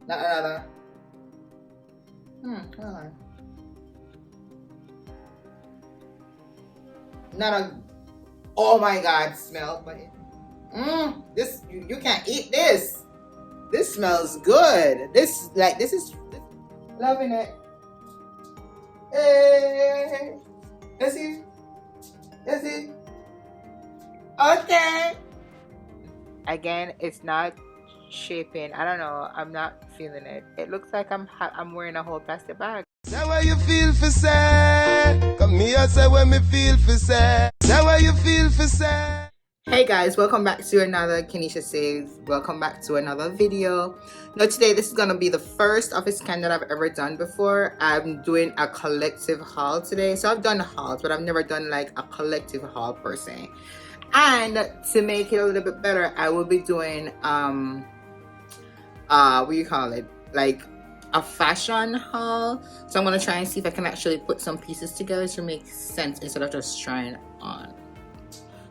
Not another. Hold on. Not a. Oh my God, smell, but this you can't eat this. This smells good. This is loving it. Hey, is he? Is he? Okay. Again, it's not shaping. I don't know. I'm not feeling it. It looks like I'm wearing a whole plastic bag. That way you feel for sad. Come here, say when me feel for sad. That way you feel for sad. Hey guys, welcome back to another KeneishaSays. Welcome back to another video. Now today, this is going to be the first of its kind that I've ever done before. I'm doing a collective haul today. So I've done hauls, but I've never done like a collective haul per se. And to make it a little bit better, I will be doing what do you call it? Like a fashion haul. So I'm going to try and see if I can actually put some pieces together to make sense instead of just trying on.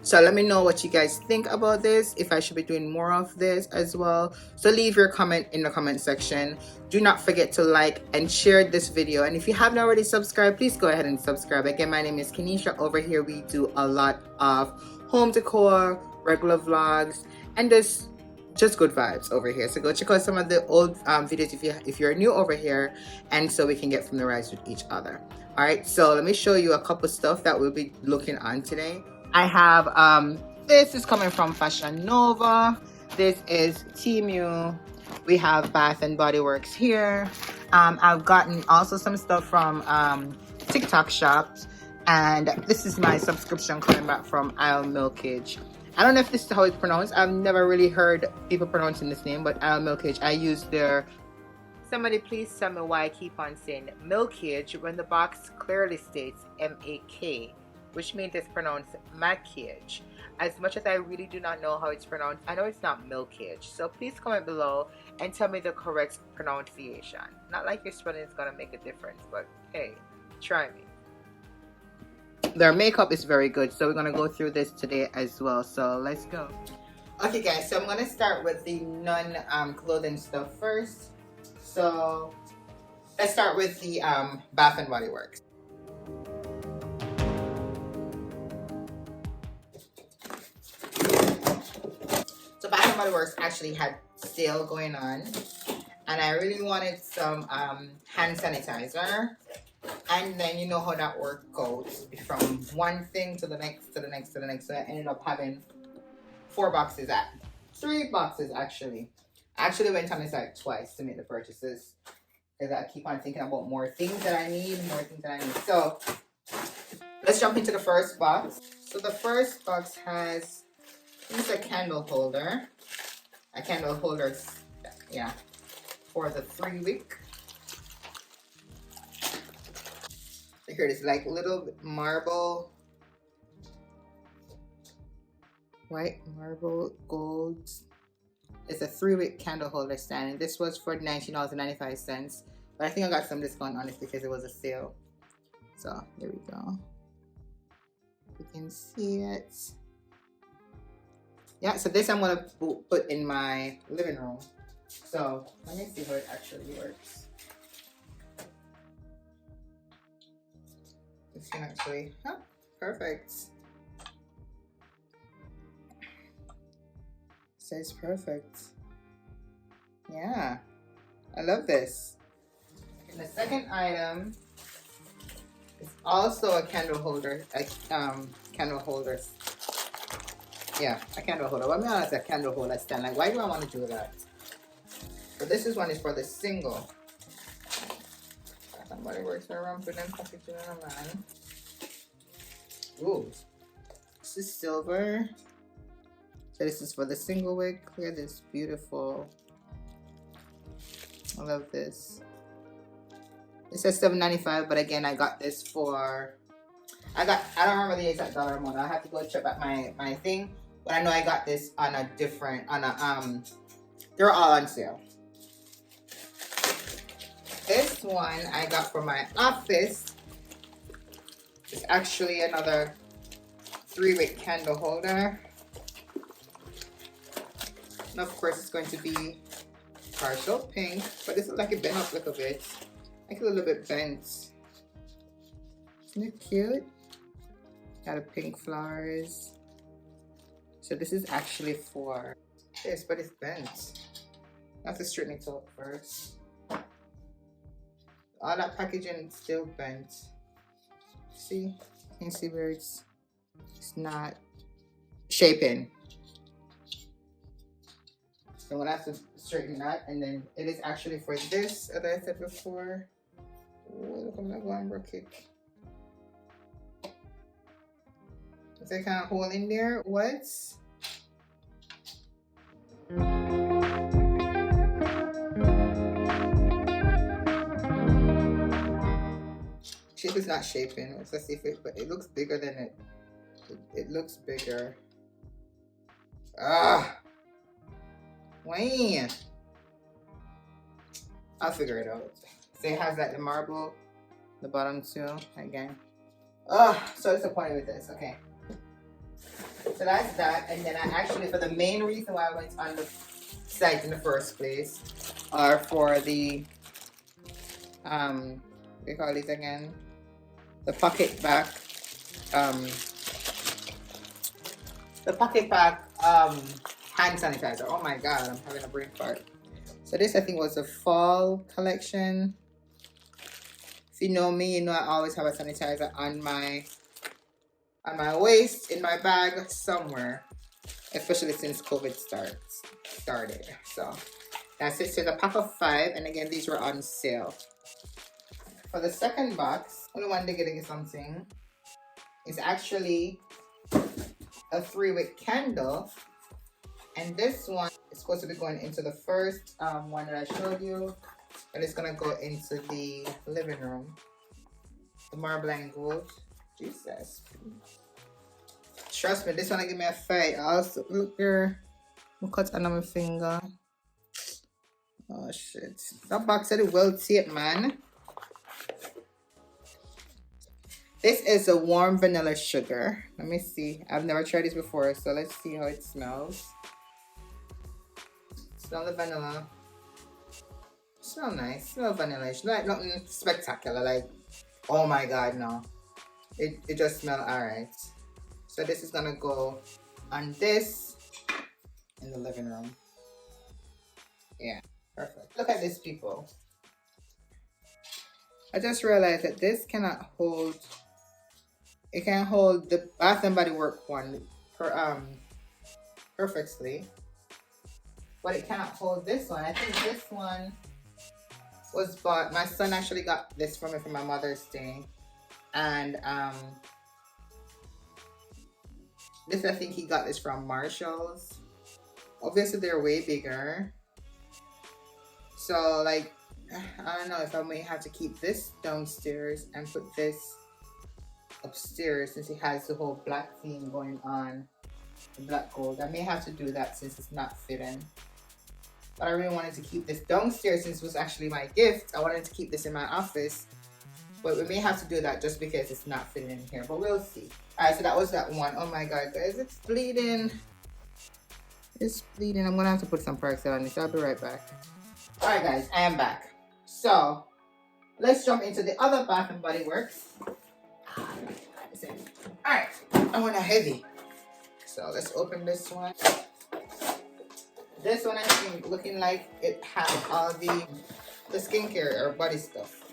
So let me know what you guys think about this, if I should be doing more of this as well. So leave your comment in the comment section. Do not forget to like and share this video. And if you haven't already subscribed, please go ahead and subscribe. Again, my name is Keneisha. Over here, we do a lot of home decor, regular vlogs, and just good vibes over here. So go check out some of the old videos if you're new over here, and so we can get familiarized with each other. All right, so let me show you a couple stuff that we'll be looking on today. I have this is coming from fashionnova. This is Temu. We have BodyWorks here. I've gotten also some stuff from TikTok shops, and this is my subscription coming back from ilmakiage. I don't know if this is how it's pronounced. I've never really heard people pronouncing this name, but ilmakiage. I use their. Somebody please tell me why I keep on saying milkage when the box clearly states M-A-K. Which means it's pronounced Makiage. As much as I really do not know how it's pronounced, I know it's not milkage. So please comment below and tell me the correct pronunciation. Not like your spelling is going to make a difference, but hey, try me. Their makeup is very good, so we're going to go through this today as well. So let's go. Okay guys, so I'm going to start with the non-clothing stuff first. So let's start with the Bath and Body Works. So Bath and Body Works actually had sale going on, and I really wanted some hand sanitizer. And then you know how that work goes from one thing to the next to the next to the next. So I ended up having 3 boxes actually. I actually went on this site twice to make the purchases because I keep on thinking about more things that I need, So let's jump into the first box. So the first box has. It's a candle holder. Yeah, for the 3-wick. So here it is, like little marble, white marble gold. It's a 3-wick candle holder stand, and this was for $19.95. But I think I got some discount on it because it was a sale. So there we go. You can see it. Yeah, so this I'm going to put in my living room. So let me see how it actually works. This can actually, perfect. Says perfect. Yeah, I love this. And the second item is also a candle holder, Yeah, a candle holder. Well, I mean, it's a candle holder stand. Like, why do I want to do that? But this one is for the single. Somebody works around for them packaging on a man. Ooh, this is silver. So this is for the single wick. Look at this, beautiful. I love this. It says $7.95, but again, I got this for. I don't remember the exact dollar amount. I have to go check out my thing. But I know I got this on a different, they're all on sale. This one I got for my office. It's actually another 3-wick candle holder. And of course it's going to be partial pink, but this is like it bent up a little bit. Like a little bit bent. Isn't it cute? Got a pink flowers. So this is actually for this, but it's bent. I have to straighten it up first. All that packaging is still bent. See? Can you see where it's not shaping? So I'm gonna have to straighten that, and then it is actually for this, as I said before. Oh, look, I'm not going to kick. Is there kind of hole in there? What? Shape is not shaping. Let's see if it, but it looks bigger than it. It looks bigger. Ah, Wayne. I'll figure it out. So it has like the marble, the bottom too, again. Oh, so disappointed with this. Okay. So that's that. And then I actually, for the main reason why I went on the site in the first place, are for the, what do you call these again? The pocket back, hand sanitizer. Oh my God, I'm having a brain fart. So this I think was a fall collection. If you know me, you know I always have a sanitizer on my waist, in my bag somewhere, especially since COVID started. So that's it. So the pack of 5, and again these were on sale. For the second box, only one day getting something. It's actually a 3-wick candle, and this one is supposed to be going into the first one that I showed you, and it's gonna go into the living room. The marble and gold. Jesus. Trust me, this one give me a fight. I also look here. I'm cut on my finger. Oh shit. That box said it well taped, man. This is a warm vanilla sugar. Let me see. I've never tried this before, so let's see how it smells. Smell the vanilla. Smell nice. Smell vanilla. It's like nothing spectacular. Like, oh my God, no. It just smells alright. So this is gonna go on this in the living room. Yeah, perfect. Look at this, people. I just realized that this cannot hold. It can hold the Bath and Body Works one perfectly, but it cannot hold this one. I think this one was bought. My son actually got this for me for my Mother's Day, and this I think he got this from Marshall's. Obviously, they're way bigger. So like, I don't know if I may have to keep this downstairs and put this upstairs since it has the whole black theme going on, the black gold. I may have to do that since it's not fitting. But I really wanted to keep this downstairs since it was actually my gift. I wanted to keep this in my office. But we may have to do that just because it's not fitting in here. But we'll see. Alright, so that was that one. Oh my God, guys, it's bleeding. It's bleeding. I'm going to have to put some peroxide on this. I'll be right back. Alright guys, I am back. So, let's jump into the other Bath and Body Works. Alright, I want a heavy. So let's open this one. This one I think looking like it has all the skincare or body stuff.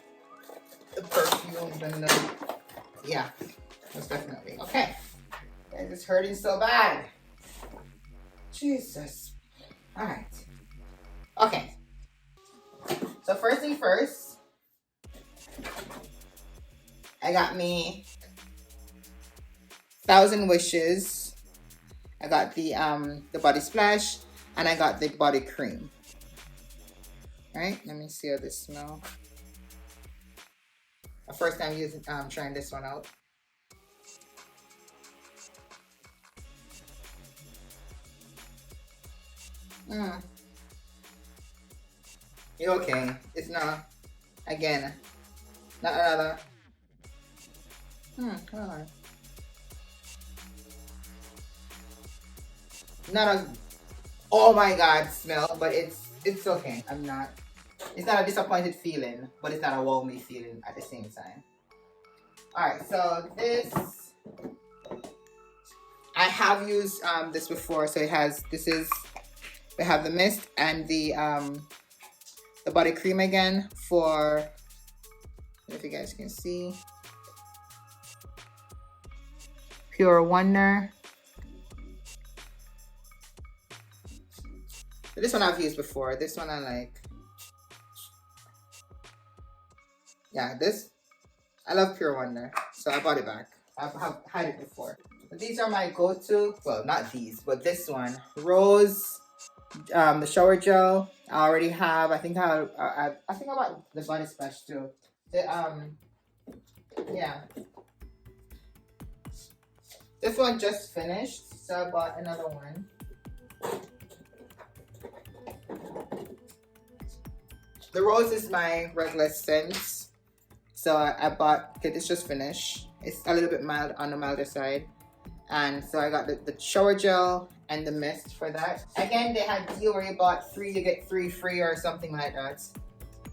The perfumes and the, yeah, most definitely. Okay. Guys, it's hurting so bad. Jesus. Alright. Okay. So first thing first, I got me 1,000 Wishes. I got the body splash, and I got the body cream. All right, let me see how this smells. My first time using trying this one out. Okay, it's not, again, not another. Alright. Not a, oh my God, smell, but it's it's okay. It's not a disappointed feeling, but it's not a wow me feeling at the same time. Alright, so this, I have used this before. So we have the mist and the body cream again for, if you guys can see, Pure Wonder. This one I've used before. This one I like. Yeah, I love Pure Wonder, so I bought it back. I've had it before. But these are my go-to. Well, not these, but this one, Rose, the shower gel. I already have. I think I bought the body splash too. Yeah. This one just finished, so I bought another one. The Rose is my regular scent, so I bought, okay, this just finished. It's a little bit mild, on the milder side. And so I got the shower gel and the mist for that. Again, they had a deal where you bought 3, you get 3 free or something like that.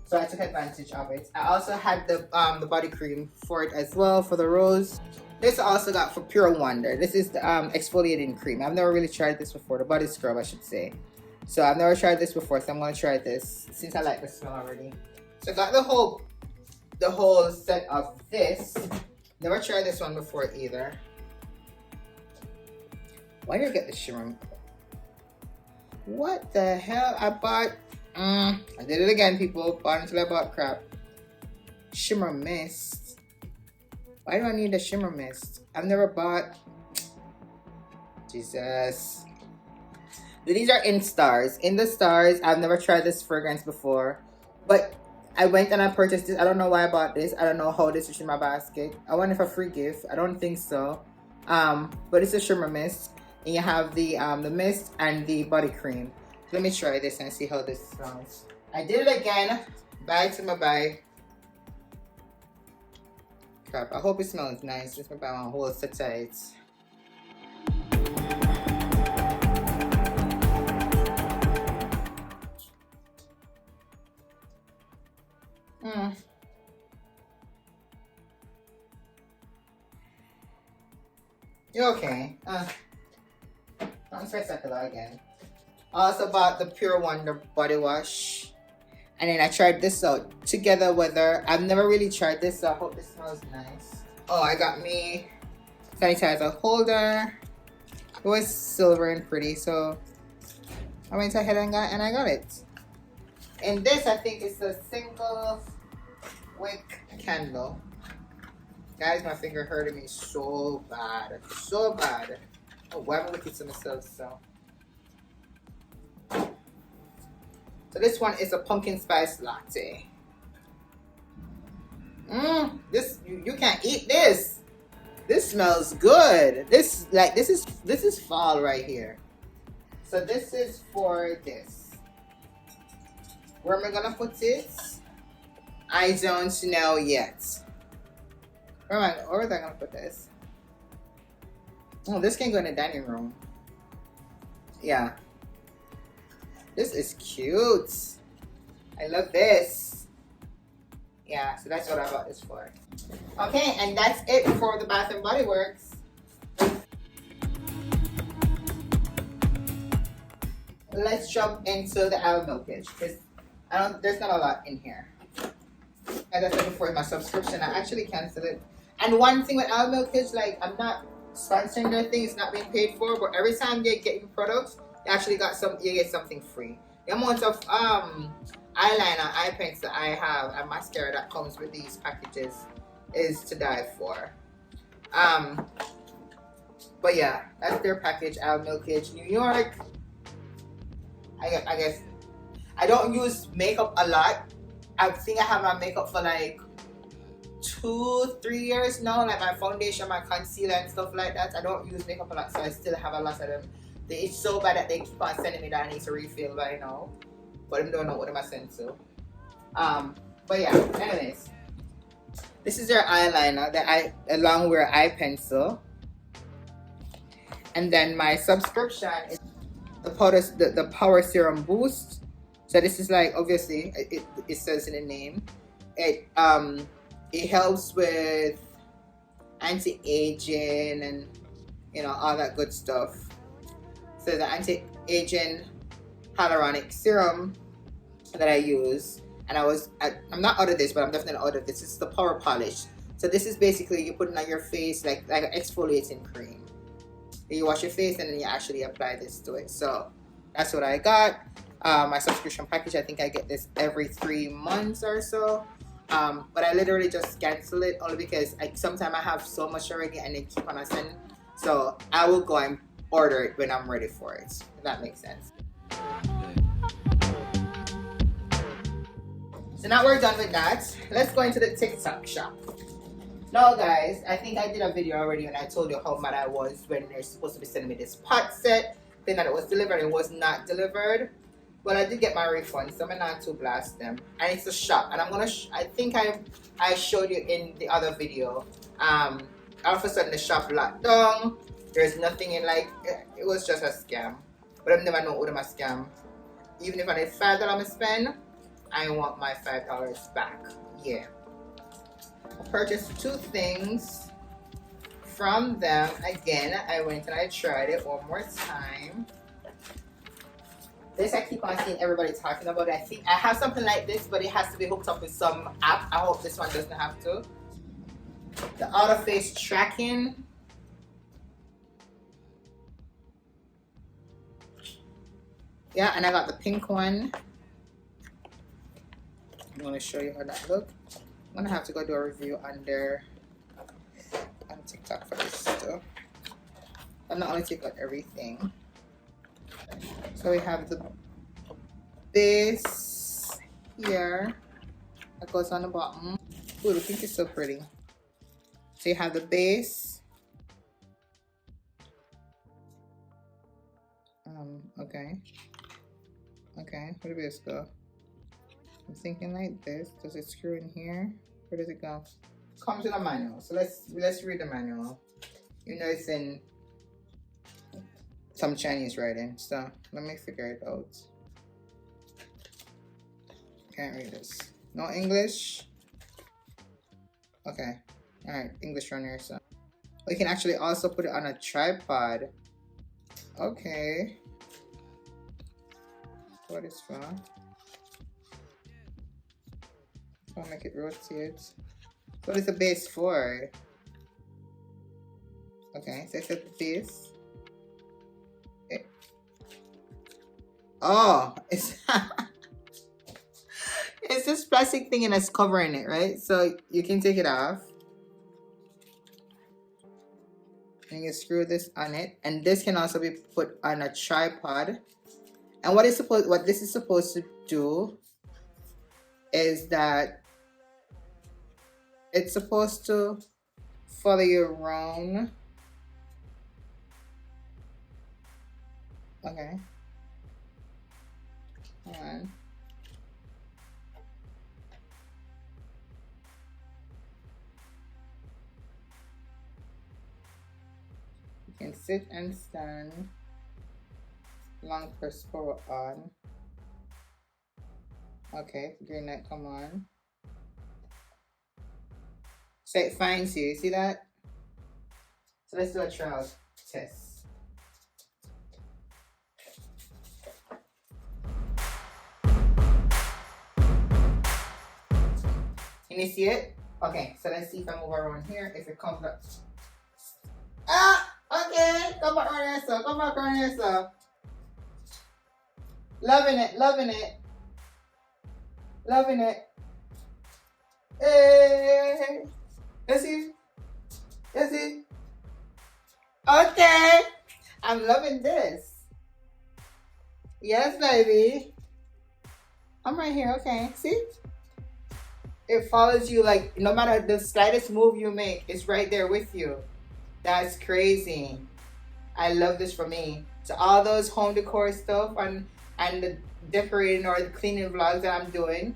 So I took advantage of it. I also had the body cream for it as well, for the Rose. This I also got for Pure Wonder. This is the exfoliating cream. I've never really tried this before, the body scrub I should say. So I've never tried this before, so I'm gonna try this since I like the smell already. So I got the whole set of this. Never tried this one before either. Why did I get the shimmer? What the hell? I bought, I did it again, people. Bought until I bought crap. Shimmer mist. Why do I need a shimmer mist? I've never bought, Jesus. These are in Stars. In the Stars, I've never tried this fragrance before, but I went and I purchased this. I don't know why I bought this. I don't know how this is in my basket. I wonder if a free gift. I don't think so. But it's a shimmer mist, and you have the mist and the body cream. Let me try this and see how this smells. I did it again. Bye to my bye. Crap. I hope it smells nice. Just buy my whole set of it. You're okay. Not spectacular again. I also bought the Pure Wonder body wash. And then I tried this out together with her. I've never really tried this, so I hope this smells nice. Oh, I got me sanitizer holder. It was silver and pretty, so I went ahead and I got it. And this, I think, is a single wick candle. Guys, my finger hurting me so bad. So bad. Oh, why am I looking to myself? So this one is a pumpkin spice latte. This you can't eat this. This smells good. This is fall right here. So this is for this. Where am I gonna put it? I don't know yet. Where am I gonna put this? Oh, this can go in the dining room. Yeah. This is cute. I love this. Yeah, so that's what I bought this for. Okay, and that's it for the Bath and Body Works. Let's jump into the ilmakiage because there's not a lot in here. As I said before, my subscription, I actually canceled it. And one thing with ilmakiage, like, I'm not sponsoring their thing, it's not being paid for, but every time they get you products, you actually you get something free. The amount of eyeliner, eye pencil I have, and mascara that comes with these packages is to die for. But yeah, that's their package, ilmakiage New York. I guess I don't use makeup a lot. I think I have my makeup for like 2-3 years now, like my foundation, my concealer and stuff like that. I don't use makeup a lot, so I still have a lot of them. It's so bad that they keep on sending me that I need to refill by now, but I don't know what am I sending to. But yeah, anyways, this is their eyeliner that along with eye pencil, and then my subscription is the Power Serum Boost. So this is like, obviously it says in the name, it helps with anti-aging and all that good stuff. So the anti-aging hyaluronic serum that I use, and I'm not out of this, but I'm definitely out of this. This is the power polish. So this is basically you put it on your face like an exfoliating cream. You wash your face and then you actually apply this to it. So that's what I got. My subscription package, I think I get this every 3 months or so. But I literally just cancel it only because sometimes I have so much already and they keep on sending. So I will go and order it when I'm ready for it. If that makes sense. So now we're done with that. Let's go into the TikTok shop. Now guys, I think I did a video already and I told you how mad I was when they're supposed to be sending me this pot set. Then that it was delivered, it was not delivered. But I did get my refund, so I'm not to blast them. And it's a shop, and I'm gonna. I think I showed you in the other video. All of a sudden the shop locked down. There's nothing in, like, it was just a scam. But I've never known what a scam. Even if I need $5 to spend, I want my $5 back. Yeah. I purchased 2 things from them. Again, I went and I tried it one more time. This I keep on seeing everybody talking about it. I think I have something like this, but it has to be hooked up with some app. I hope this one doesn't have to. The auto face tracking. Yeah, and I got the pink one. I'm going to show you how that looks. I'm going to have to go do a review on TikTok for this stuff. I'm not only taking out everything. So we have the base here that goes on the bottom. Ooh, the pink is so pretty. So you have the base. Okay. Okay, where did this go? I'm thinking like this. Does it screw in here? Where does it go? Comes in a manual. So let's read the manual. You know it's in some Chinese writing, so let me figure it out. Can't read this. No English? Okay. Alright, English on here, so. We can actually also put it on a tripod. Okay. What is for? I'll make it rotate. What is the base for? Okay, so I set the base. Okay. Oh, it's it's this plastic thing and it's covering it, right? So you can take it off. And you screw this on it. And this can also be put on a tripod. And what this is supposed to do is that it's supposed to follow you around. Okay. Hold on. You can sit and stand. Long press forward on. Okay, green light come on. So it finds you. See that? So let's do a trial test. Can you see it? Okay, so let's see if I move around here. If it comes up. Ah! Okay! Come back around here, so. Come back around here, so. Loving it, loving it. Loving it. Hey! You see? You see? Okay! I'm loving this. Yes, baby. I'm right here, okay. See? It follows you, like, no matter the slightest move you make, it's right there with you. That's crazy. I love this for me. So all those home decor stuff and the decorating or the cleaning vlogs that I'm doing,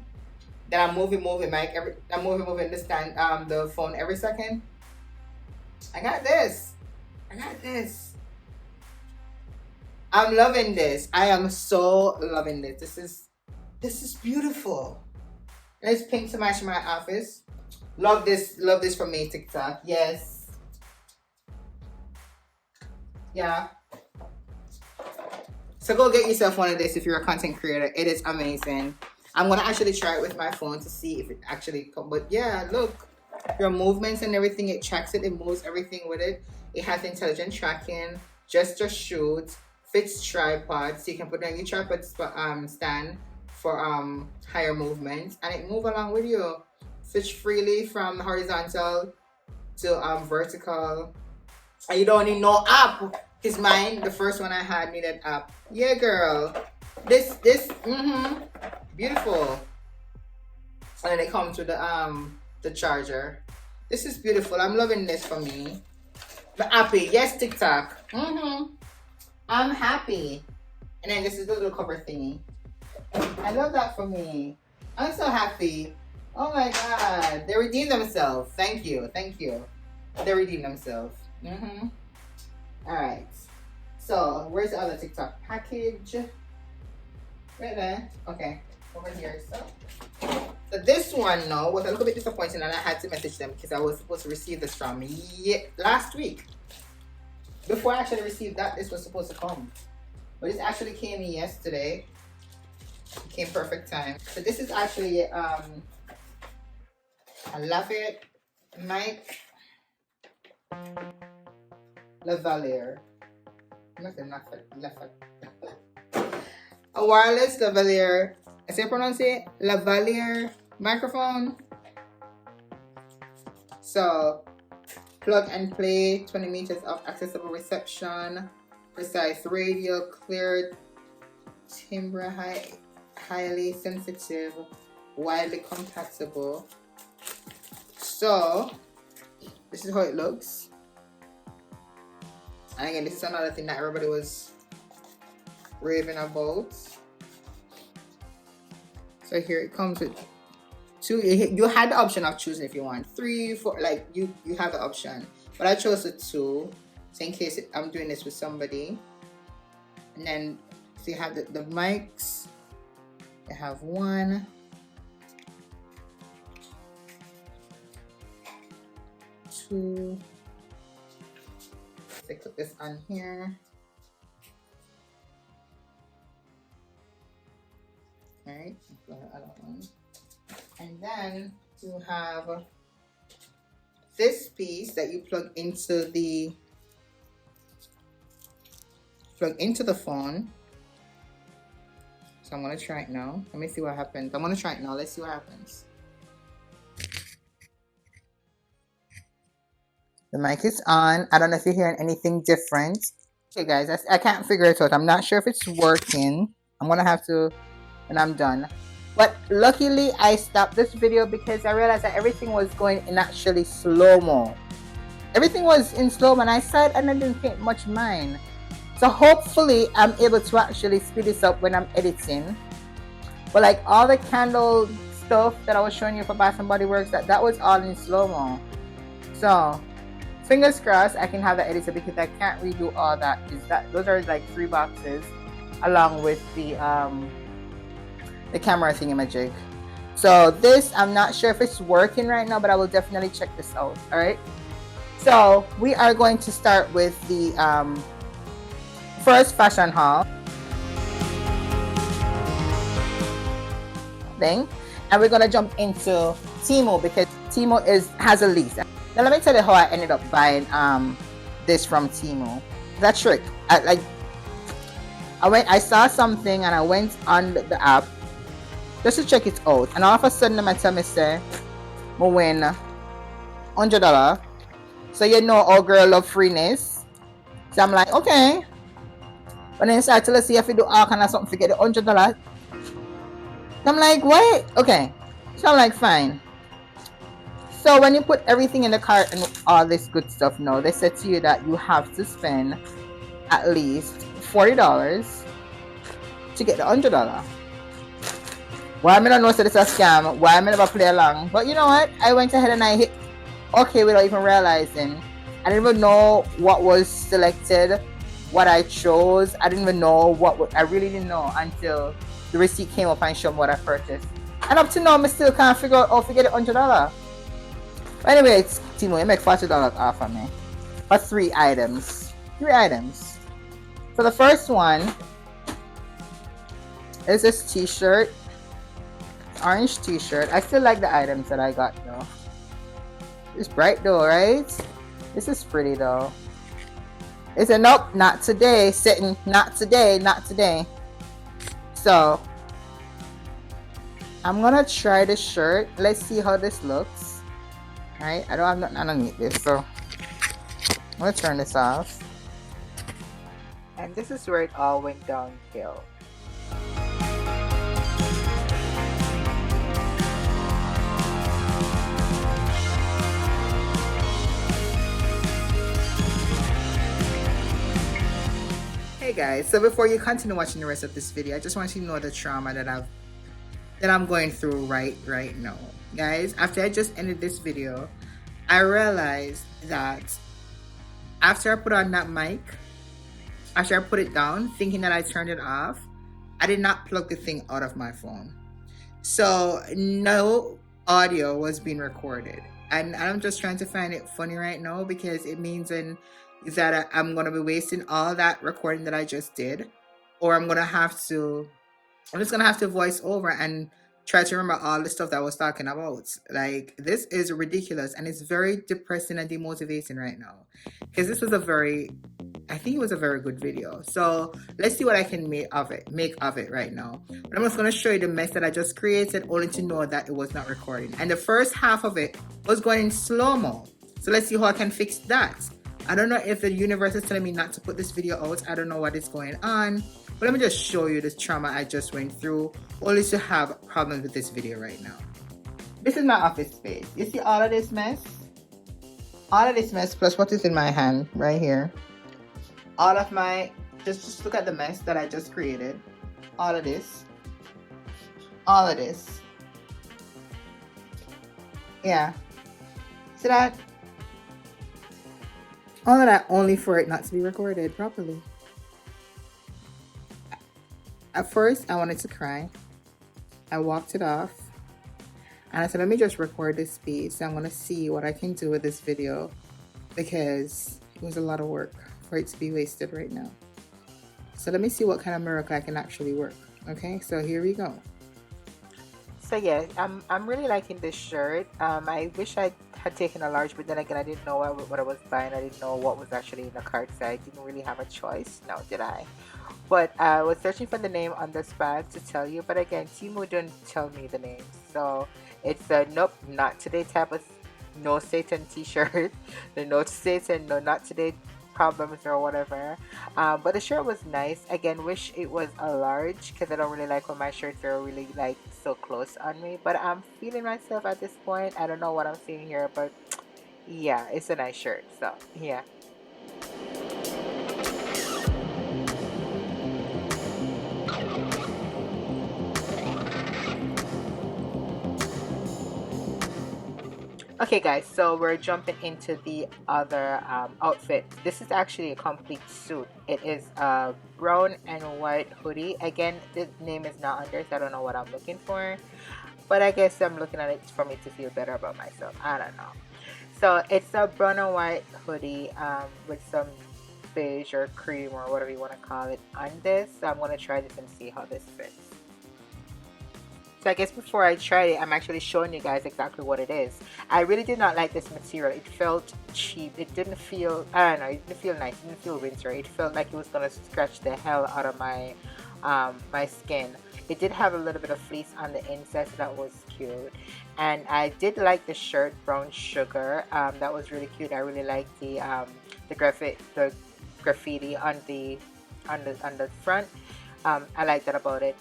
that I'm moving mic I'm moving the stand the phone every second. I got this. I got this. I'm loving this. I am so loving this. This is beautiful. And it's pink to match my office. Love this from me, TikTok. Yes. Yeah. So go get yourself one of this if you're a content creator. It is amazing. I'm gonna actually try it with my phone to see if it actually comes. But yeah, look, your movements and everything, it tracks it, it moves everything with it. It has intelligent tracking, gesture shoot, fits tripod, so you can put it on your tripod stand for higher movements, and it move along with you. Switch freely from horizontal to vertical, and you don't need no app. Because mine, the first one I had, needed app. Yeah, girl. This beautiful. And then it comes with the charger. This is beautiful. I'm loving this for me. I'm happy. Yes, TikTok. I'm happy. And then this is the little cover thingy. I love that for me. I'm so happy. Oh my god. They redeemed themselves. Thank you. Thank you. They redeemed themselves. Alright. So, where's the other TikTok package? Right there. Okay. Over here. So this one now was a little bit disappointing, and I had to message them because I was supposed to receive this from last week. Before I actually received that, this was supposed to come. But this actually came yesterday. It came perfect time. So this is actually I love it. Mike lavalier. Nothing. A wireless lavalier. I say pronounce it lavalier microphone. So plug and play, 20 meters of accessible reception, precise radio, clear timbre, highly sensitive, widely compatible. So this is how it looks. And again, this is another thing that everybody was raving about. So here it comes with two. You had the option of choosing if you want 3, 4, like you have the option. But I chose the 2, so in case I'm doing this with somebody. And then so you have the mics. You have 1, 2. Let's put this on here. Alright, the other one. And then you have this piece that you plug into the phone. So I'm gonna try it now. Let me see what happens. I'm gonna try it now. Let's see what happens. The mic is on. I don't know if you're hearing anything different. Okay guys, I can't figure it out. I'm not sure if it's working. I'm gonna have to when I'm done. But luckily I stopped this video because I realized that everything was going in actually slow-mo. Everything was in slow-mo, and I said and I didn't pay much mind. So hopefully I'm able to actually speed this up when I'm editing. But like all the candle stuff that I was showing you for Bath and Body Works, that was all in slow-mo. So fingers crossed I can have that edited, because I can't redo all that. Those are like 3 boxes along with the camera thingamajig. So this, I'm not sure if it's working right now, but I will definitely check this out. All right, so we are going to start with the first fashion haul thing, and we're gonna jump into Temu because Temu has a lease. Now let me tell you how I ended up buying this from Temu. That trick, I saw something and I went on the app just to check it out, and all of a sudden I tell me say I win $100. So you know, our girl love freeness. So I'm like, okay. But then I tell her, see if you do all kind of something to get the $100. I'm like, what? Okay. So I'm like, fine. So when you put everything in the cart and all this good stuff now, they said to you that you have to spend at least $40 to get the $100. Why I don't know, so this is a scam. Why I never play along? But you know what? I went ahead and I hit okay without even realizing. I didn't even know what was selected, what I chose. I didn't even know I really didn't know until the receipt came up and showed me what I purchased. And up to now, I still can't figure out how to get it $100. Anyway, it's Temu. You make $40 off of me for 3 items. 3 items. So the first one is this t-shirt. Orange t-shirt. I still like the items that I got though. It's bright though, right? This is pretty though. It's a nope, not today. Sitting, not today, not today. So I'm gonna try the shirt. Let's see how this looks. Alright, I don't have nothing underneath this, so I'm gonna turn this off. And this is where it all went downhill. Hey guys, so before you continue watching the rest of this video, I just want you to know the trauma that I'm going through right now. Guys, after I just ended this video, I realized that after I put on that mic, after I put it down, thinking that I turned it off, I did not plug the thing out of my phone. So no audio was being recorded. And I'm just trying to find it funny right now because it means that I'm going to be wasting all that recording that I just did. Or I'm just going to have to voice over and try to remember all the stuff that I was talking about. Like, this is ridiculous and it's very depressing and demotivating right now. Because this was I think it was a very good video. So let's see what I can make of it right now. But I'm just going to show you the mess that I just created, only to know that it was not recording. And the first half of it was going in slow-mo. So let's see how I can fix that. I don't know if the universe is telling me not to put this video out. I don't know what is going on. But let me just show you this trauma I just went through, only to have problems with this video right now. This is my office space. You see all of this mess? All of this mess plus what is in my hand right here. All of my, just look at the mess that I just created. All of this. All of this. Yeah. See that? All of that only for it not to be recorded properly. At first, I wanted to cry. I walked it off. And I said, let me just record this piece. I'm going to see what I can do with this video. Because it was a lot of work for it to be wasted right now. So let me see what kind of miracle I can actually work. Okay, so here we go. So yeah, I'm really liking this shirt. I wish I had taken a large, but then again, I didn't know what I was buying. I didn't know what was actually in the cart, so I didn't really have a choice. No, did I? But I was searching for the name on this bag to tell you. But again, Temu didn't tell me the name. So it's a nope, not today type of no Satan t-shirt. The no Satan, no not today problems or whatever. But the shirt was nice. Again, wish it was a large because I don't really like when my shirts are really like so close on me. But I'm feeling myself at this point. I don't know what I'm seeing here, but yeah, it's a nice shirt. So yeah. Okay guys, so we're jumping into the other outfit. This is actually a complete suit. It is a brown and white hoodie. Again, the name is not under, so I don't know what I'm looking for. But I guess I'm looking at it for me to feel better about myself. I don't know. So it's a brown and white hoodie with some beige or cream or whatever you want to call it on this. So I'm going to try this and see how this fits. So I guess before I try it, I'm actually showing you guys exactly what it is. I really did not like this material. It felt cheap. It didn't feel, I don't know, it didn't feel nice. It didn't feel wintery. It felt like it was going to scratch the hell out of my my skin. It did have a little bit of fleece on the inside, so that was cute. And I did like the shirt, brown sugar. That was really cute. I really liked the graffiti on the front. I like that about it.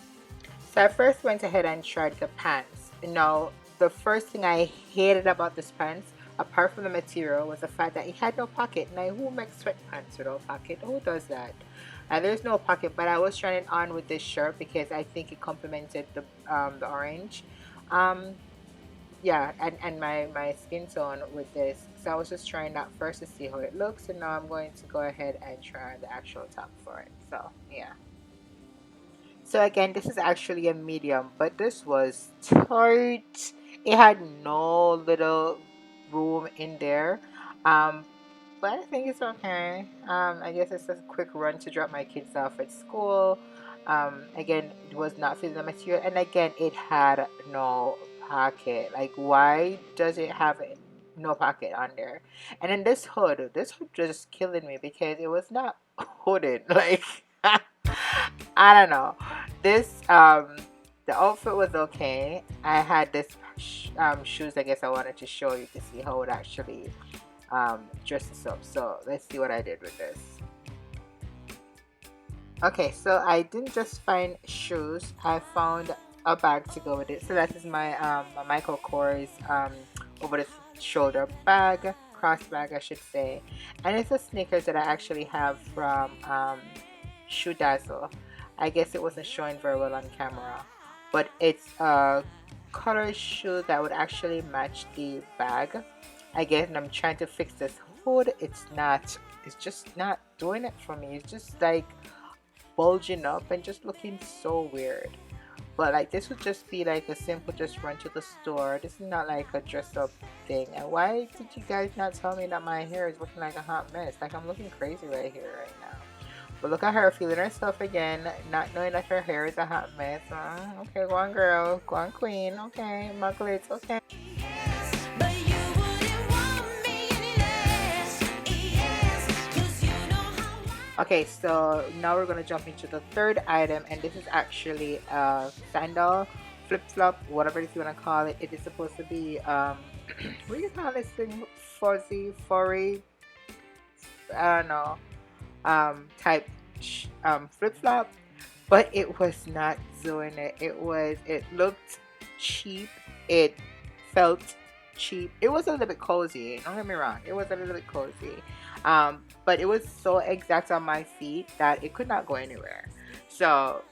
So I first went ahead and tried the pants. Now, the first thing I hated about this pants, apart from the material, was the fact that it had no pocket. Now, who makes sweatpants without pocket? Who does that? There's no pocket, but I was trying it on with this shirt because I think it complemented the orange. Yeah, and my skin tone with this. So I was just trying that first to see how it looks, and now I'm going to go ahead and try the actual top for it. So, yeah. So again, this is actually a medium, but this was tight. It had no little room in there. Um, but I think it's okay. I guess it's a quick run to drop my kids off at school. Again, it was not fitting the material, and again, it had no pocket. Like, why does it have no pocket on there? And then this hood just killing me because it was not hooded. Like, I don't know. This the outfit was okay. I had this shoes. I guess I wanted to show you to see how it actually dress this up. So let's see what I did with this. Okay, so I didn't just find shoes. I found a bag to go with it. So that is my Michael Kors over the shoulder bag, cross bag, I should say, and it's a sneakers that I actually have from Shoe Dazzle. I guess it wasn't showing very well on camera, but it's a color shoe that would actually match the bag. I guess, and I'm trying to fix this hood. It's just not doing it for me. It's just like bulging up and just looking so weird. But like, this would just be like a simple just run to the store. This is not like a dress up thing. And why did you guys not tell me that my hair is looking like a hot mess? Like, I'm looking crazy right here right now. But look at her feeling herself again, not knowing that her hair is a hot mess. Okay, go on girl, go on queen. Okay, my glitz, okay. Okay, so now we're gonna jump into the third item, and this is actually a sandal, flip flop, whatever you wanna call it. It is supposed to be what do you call this thing? Fuzzy, furry, I don't know, type flip flop, but it was not doing it. It looked cheap. It felt cheap. It was a little bit cozy. Don't get me wrong. It was a little bit cozy. But it was so exact on my feet that it could not go anywhere. So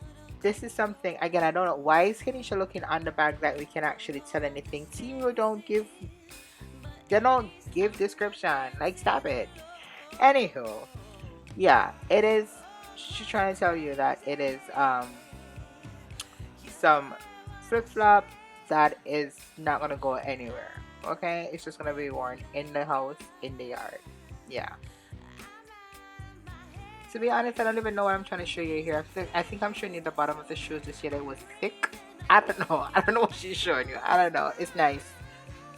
this is something, again, I don't know why is Keneisha looking on the bag that we can actually tell anything. Temu they don't give description. Like, stop it. Anywho, yeah, it is. She's trying to tell you that it is some flip flop that is not gonna go anywhere. Okay, it's just gonna be worn in the house, in the yard. Yeah. To be honest, I don't even know what I'm trying to show you here. I think I'm showing you the bottom of the shoes to see that it was thick. I don't know. I don't know what she's showing you. I don't know. It's nice,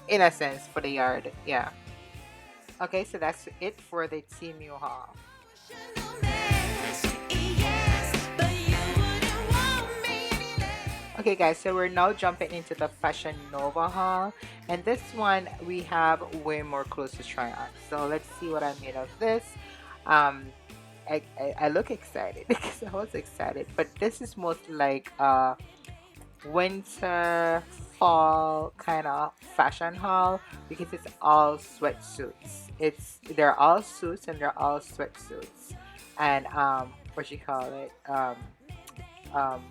in a sense, for the yard. Yeah. Okay, so that's it for the Temu haul. Okay guys, so we're now jumping into the Fashion Nova haul, and this one we have way more clothes to try on. So let's see what I made of this. I look excited because I was excited, but this is mostly like winter fall kind of fashion haul because it's all sweatsuits. They're all suits and they're all sweatsuits, and what you call it, um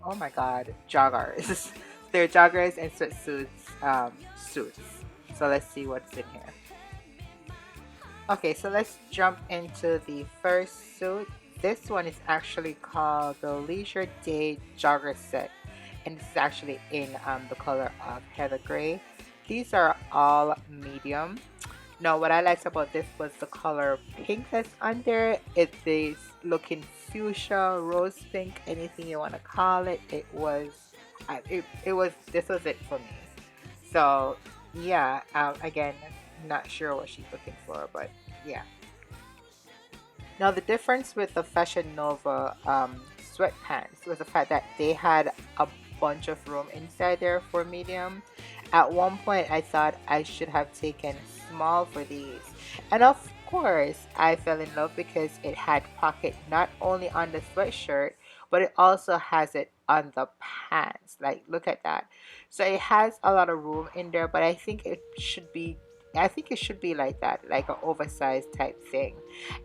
oh my god, joggers. They're joggers and sweatsuits, suits. So let's see what's in here. Okay, so let's jump into the first suit. This one is actually called the Leisure Day Jogger Set, and this is actually in the color of heather gray. These are all medium. Now, what I liked about this was the color pink that's on there. It is looking fuchsia, rose pink, anything you want to call it. This was it for me. So yeah, again, not sure what she's looking for, but yeah. Now the difference with the Fashion Nova sweatpants was the fact that they had a bunch of room inside there for medium. At one point I thought I should have taken small for these, and of course I fell in love because it had pocket not only on the sweatshirt, but it also has it on the pants. Like, look at that. So it has a lot of room in there, but I think it should be like that, like an oversized type thing.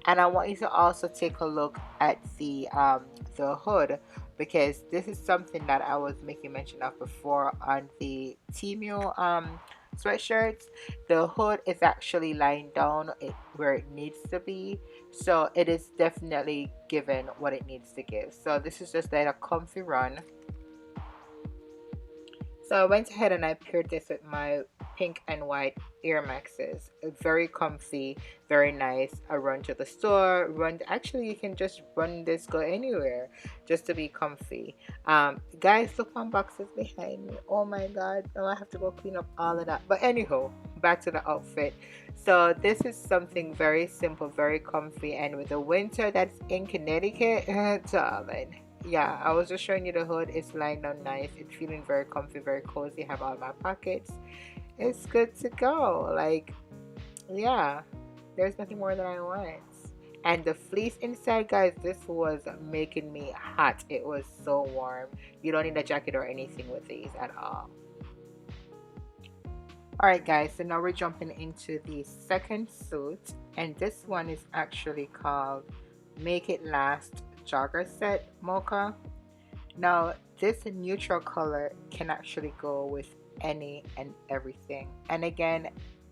And I want you to also take a look at the hood, because this is something that I was making mention of before on the Temu sweatshirts. The hood is actually lying down where it needs to be, So it is definitely given what it needs to give. So this is just like a comfy run. So I went ahead and I paired this with my pink and white Air Maxes. Very comfy, very nice. I run to the store, actually you can just run this, go anywhere just to be comfy. Guys, look on boxes behind me. Oh my god, now I have to go clean up all of that. But anyhow, back to the outfit. So this is something very simple, very comfy, and with the winter that's in Connecticut, darling, yeah, I was just showing you the hood. It's lying down nice. It's feeling very comfy, very cozy. Have all my pockets. It's good to go. Like, yeah, there's nothing more that I want. And the fleece inside, guys, this was making me hot. It was so warm. You don't need a jacket or anything with these at all. Alright guys, so now we're jumping into the second suit, and this one is actually called Make It Last Jogger Set Mocha. Now this neutral color can actually go with any and everything, and again,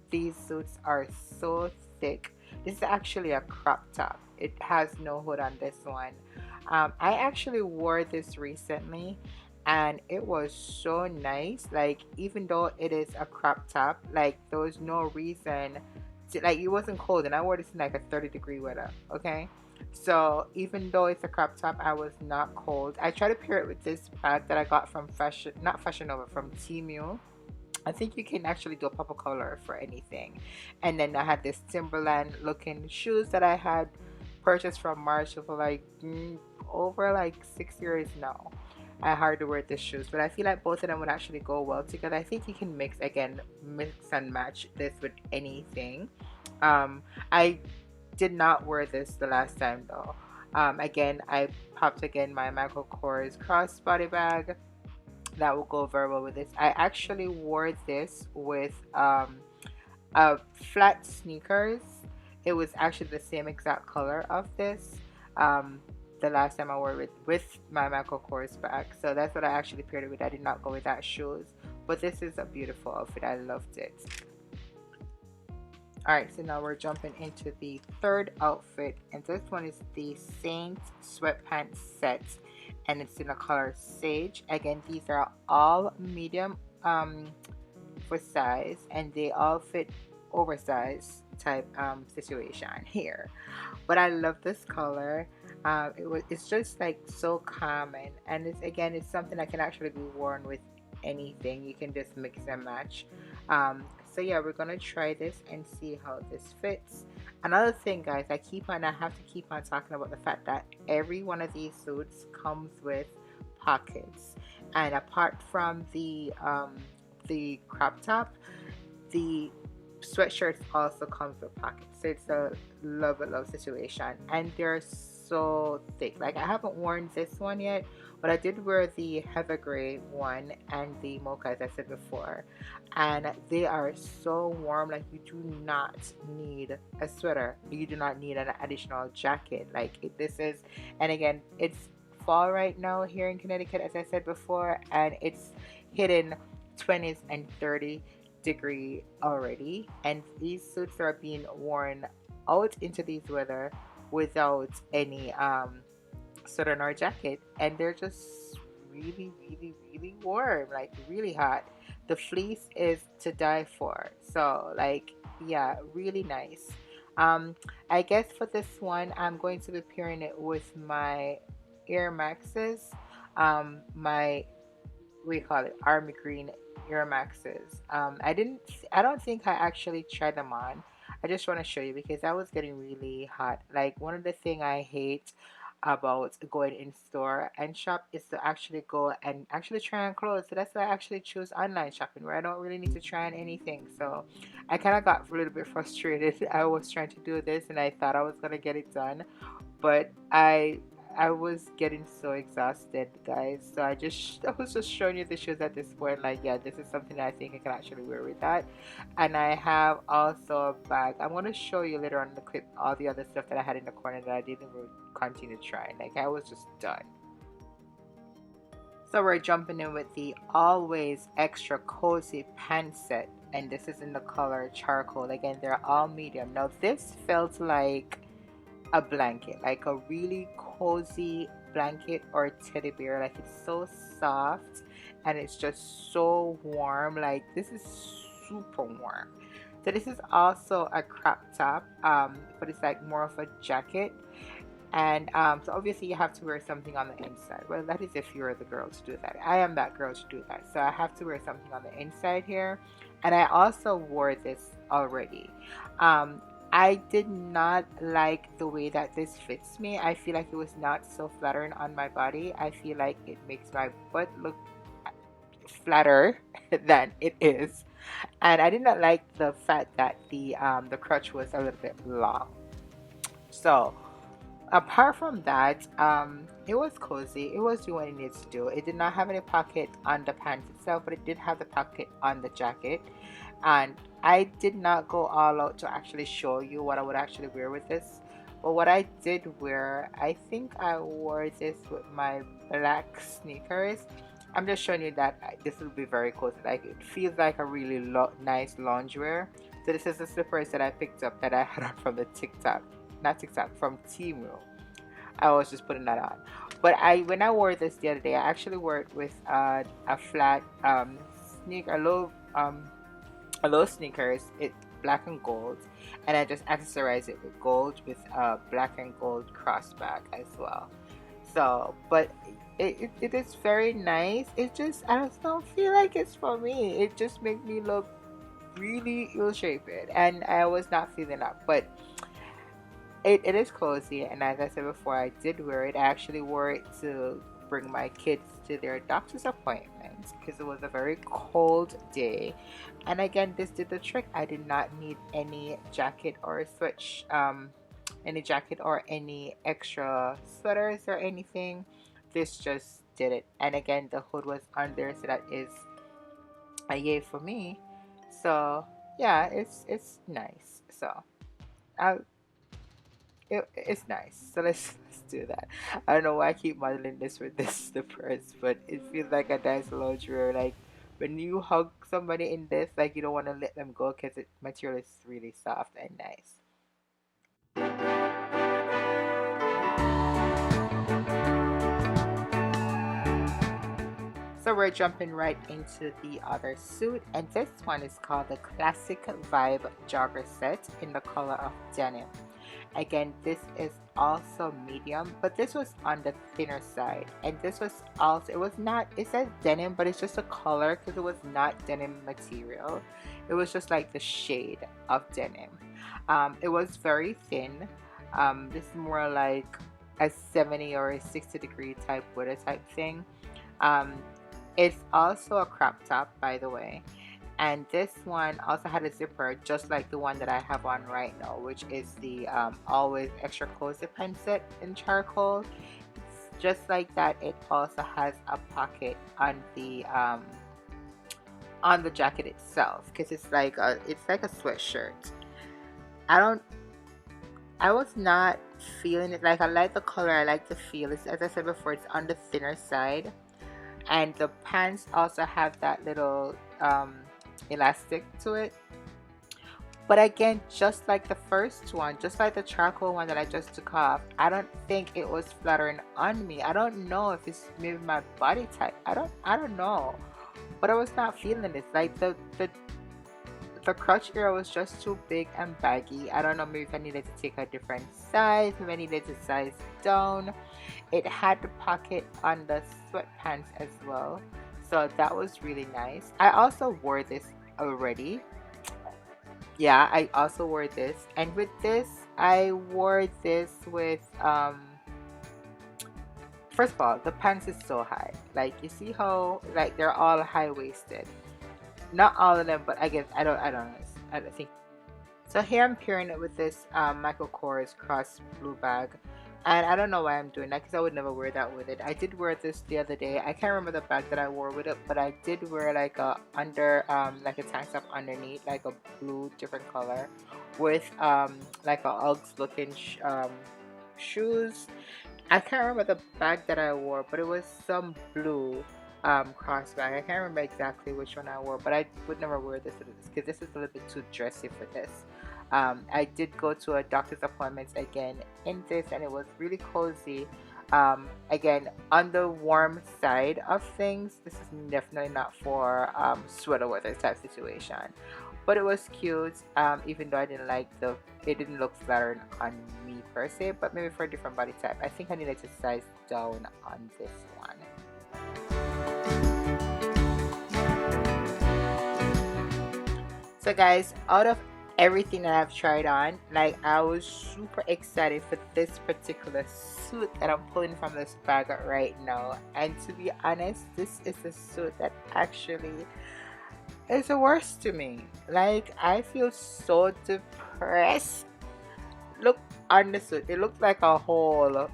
these suits are so thick. This is actually a crop top. It has no hood on this one. I actually wore this recently and it was so nice. Like, even though it is a crop top, like there was no reason to, like, it wasn't cold, and I wore this in like a 30-degree weather. Okay, so even though it's a crop top, I was not cold. I tried to pair it with this bag that I got from not fashionnova, from Temu. I think you can actually do a pop of color for anything. And then I had this Timberland looking shoes that I had purchased from Marshall for like over like 6 years now. I hardly wear these shoes, but I feel like both of them would actually go well together. I think you can mix and match this with anything. I did not wear this the last time though. Again, I popped again my Michael Kors crossbody bag that will go very well with this. I actually wore this with a flat sneakers. It was actually the same exact color of this. The last time I wore it with my Michael Kors bag, so that's what I actually paired it with. I did not go with that shoes, but this is a beautiful outfit. I loved it. Alright, so now we're jumping into the third outfit, and this one is the Saint sweatpants set, and it's in the color sage. Again, these are all medium for size, and they all fit oversized type situation here. But I love this color. It's just like so common, and it's something that can actually be worn with anything. You can just mix and match. So yeah, we're gonna try this and see how this fits. Another thing, guys, I have to keep on talking about the fact that every one of these suits comes with pockets, and apart from the crop top, the sweatshirts also comes with pockets. So it's a love situation, and they're so thick. Like, I haven't worn this one yet, but I did wear the heather gray one and the mocha, as I said before, and they are so warm. Like, you do not need a sweater, you do not need an additional jacket. Like, this is, and again, it's fall right now here in Connecticut, as I said before, and it's hitting 20s and 30-degree already, and these suits are being worn out into these weather without any sweater or jacket, and they're just really warm, like really hot. The fleece is to die for, so like, yeah, really nice. I guess for this one I'm going to be pairing it with my Air Maxes, my, we call it army green Air Maxes. I don't think I actually tried them on. I just want to show you because I was getting really hot. Like, one of the thing I hate about going in store and shop is to actually go and actually try on clothes. So that's why I actually choose online shopping, where I don't really need to try on anything. So I kind of got a little bit frustrated. I was trying to do this and I thought I was gonna get it done, but I was getting so exhausted, guys. So I was just showing you the shoes at this point. Like, yeah, this is something that I think I can actually wear with that. And I have also a bag. I'm gonna show you later on in the clip all the other stuff that I had in the corner that I didn't continue trying. Like, I was just done. So we're jumping in with the Always Extra Cozy pant set, and this is in the color charcoal. Again, they're all medium. Now this felt like a blanket, like a really cozy blanket or teddy bear. Like it's so soft and it's just so warm. Like this is super warm. So this is also a crop top, but it's like more of a jacket. And so obviously you have to wear something on the inside. Well, that is if you're the girl to do that. I am that girl to do that. So I have to wear something on the inside here. And I also wore this already. Um, I did not like the way that this fits me. I feel like it was not so flattering on my body. I feel like it makes my butt look flatter than it is. And I did not like the fact that the crotch was a little bit long. So apart from that, it was cozy. It was doing what it needs to do. It did not have any pocket on the pants itself, but it did have the pocket on the jacket. And I did not go all out to actually show you what I would actually wear with this. But what I did wear, I think I wore this with my black sneakers. I'm just showing you that this will be very cozy. Like it feels like a really nice loungewear. So this is the slippers that I picked up that I had on from the TikTok, not TikTok, from Temu. I was just putting that on. But when I wore this the other day, I actually wore it with a flat sneaker, a low sneakers, it black and gold, and I just accessorized it with gold with a black and gold crossback as well. So, but it is very nice. It just, I just don't feel like it's for me. It just makes me look really ill-shaped, and I was not feeling that. But it is cozy, and as I said before, I did wear it. I actually wore it to bring my kids to their doctor's appointments because it was a very cold day. And again, this did the trick. I did not need any jacket or any jacket or any extra sweaters or anything. This just did it. And again, the hood was under, so that is a yay for me. So yeah, it's nice. So I it's nice. So let's do that. I don't know why I keep modeling this with this slippers, but it feels like a nice lingerie. Like when you hug somebody in this, like you don't want to let them go because the material is really soft and nice. So we're jumping right into the other suit, and this one is called the Classic Vibe Jogger Set in the color of denim. Again, this is also medium, but this was on the thinner side. And this was also, it was not, it says denim, but it's just a color because it was not denim material. It was just like the shade of denim. It was very thin. This is more like a 70 or a 60-degree type weather type thing. Um, it's also a crop top, by the way. And this one also had a zipper just like the one that I have on right now, which is the Always Extra Cozy pen set in charcoal. It's just like that, it also has a pocket on the jacket itself because it's like a sweatshirt. I was not feeling it. Like I like the color, I like the feel. It's, as I said before, it's on the thinner side, and the pants also have that little elastic to it. But again, just like the first one, just like the charcoal one that I just took off, I don't think it was flattering on me. I don't know if it's maybe my body type. I don't know. But I was not feeling it. Like the crotch area was just too big and baggy. I don't know, maybe if I needed to take a different size, maybe I needed to size down. It had the pocket on the sweatpants as well, so that was really nice. I also wore this already. Yeah, I also wore this, and with this I wore this with first of all, the pants is so high. Like you see how like they're all high-waisted. Not all of them, but I guess I don't think. So here I'm pairing it with this Michael Kors cross blue bag, and I don't know why I'm doing that because I would never wear that with it. I did wear this the other day. I can't remember the bag that I wore with it, but I did wear like a like a tank top underneath, like a blue different color, with like a Uggs looking shoes. I can't remember the bag that I wore, but it was some blue crossbag. I can't remember exactly which one I wore, but I would never wear this because this is a little bit too dressy for this. I did go to a doctor's appointment again in this, and it was really cozy. Again, on the warm side of things, this is definitely not for sweater weather type situation, but it was cute. Even though I didn't like it didn't look flattering on me per se, but maybe for a different body type. I think I needed to size down on this one. So guys, out of everything that I've tried on, like, I was super excited for this particular suit that I'm pulling from this bag right now. And to be honest, this is a suit that actually is the worst to me. Like, I feel so depressed. Look on the suit, it looked like a whole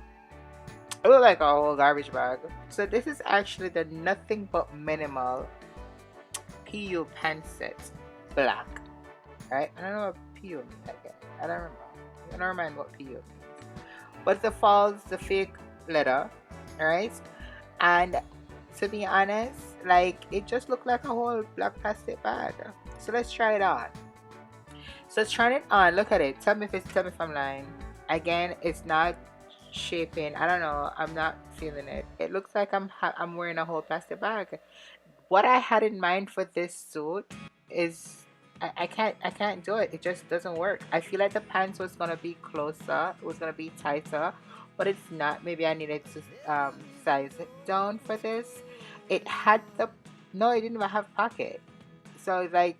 garbage bag. So this is actually the Nothing But Minimal PU pant set, black. Right? I don't know what PU means again. I don't remember. I don't remember what PU means. But the falls, the fake leather, right? And to be honest, like, it just looked like a whole black plastic bag. So let's try it on. So trying it on, look at it. Tell me if I'm lying. Again, it's not shaping. I don't know. I'm not feeling it. It looks like I'm wearing a whole plastic bag. What I had in mind for this suit is I can't do it. It just doesn't work. I feel like the pants was gonna be closer. It was gonna be tighter, but it's not. Maybe I needed to size it down for this. It had no, it didn't even have pocket. So like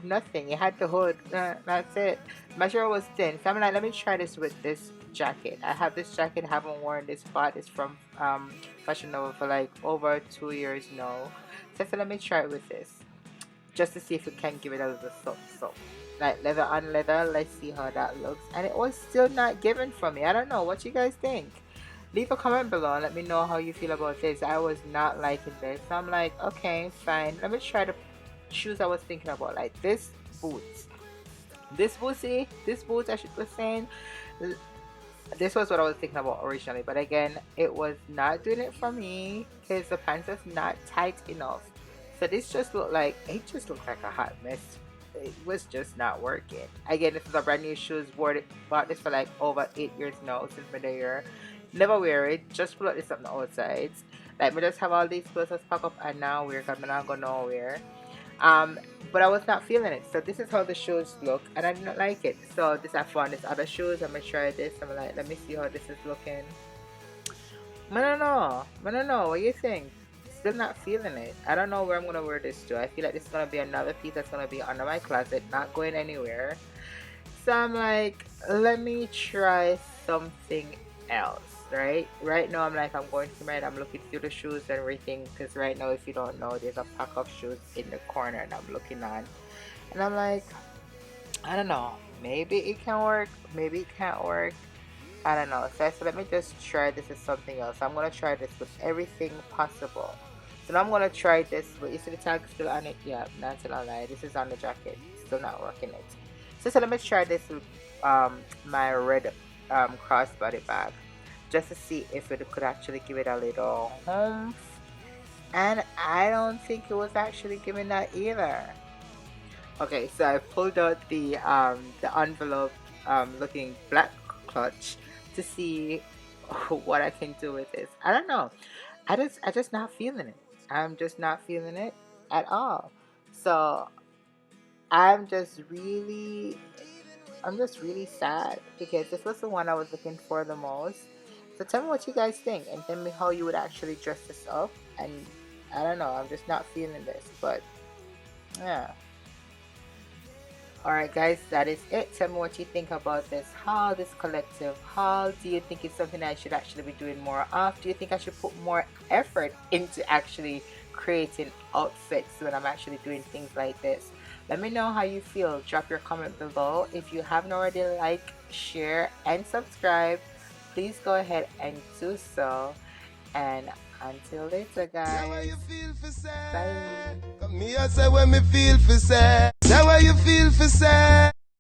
nothing. It had the hood. That's it. Material was thin. So I'm like, let me try this with this jacket. I have this jacket. Haven't worn this spot. It's from fashionnova for like over 2 years now. So let me try it with this, just to see if we can give it a little so like leather on leather. Let's see how that looks. And it was still not given for me. I don't know what you guys think. Leave a comment below and let me know how you feel about this. I was not liking this. So I'm like, okay, fine, let me try the shoes I was thinking about, like this boots I should be saying. This was what I was thinking about originally, but again, it was not doing it for me because the pants is not tight enough. So this just looked like a hot mess. It was just not working. Again, this is a brand new shoes. Bought this for like over 8 years now, since my year. Never wear it. Just pull out this on the outside. Like, me just have all these clothes pack up and now wear because I'm not going nowhere. But I was not feeling it. So this is how the shoes look, and I didn't like it. So I found this other shoes. I'm gonna try this. I'm like, let me see how this is looking. I don't know. What do you think? Still not feeling it. I don't know where I'm gonna wear this to. I feel like this is gonna be another piece that's gonna be under my closet, not going anywhere. So I'm like, let me try something else. Right now I'm like, I'm going through I'm looking through the shoes and everything, because right now, if you don't know, there's a pack of shoes in the corner and I'm looking on, and I'm like, I don't know, maybe it can work, maybe it can't work. I don't know. So I said, let me just try this as something else. I'm gonna try this with everything possible. So now I'm gonna try this, but you see the tag still on it? Yeah, not till I lie. This is on the jacket, still not working it. So let me try this with my red crossbody bag, just to see if it could actually give it a little oomph. And I don't think it was actually giving that either. Okay, so I pulled out the envelope looking black clutch to see what I can do with this. I don't know. I just not feeling it. I'm just not feeling it at all. So I'm just really sad, because this was the one I was looking for the most. So tell me what you guys think, and tell me how you would actually dress this up. And I don't know, I'm just not feeling this, but yeah. Alright guys, that is it. Tell me what you think about this haul, this collective haul. Do you think it's something I should actually be doing more of? Do you think I should put more effort into actually creating outfits when I'm actually doing things like this? Let me know how you feel. Drop your comment below. If you haven't already, like, share, and subscribe, please go ahead and do so. And until later, guys. Bye. Come here, say when me feel for say. Say what you feel for say.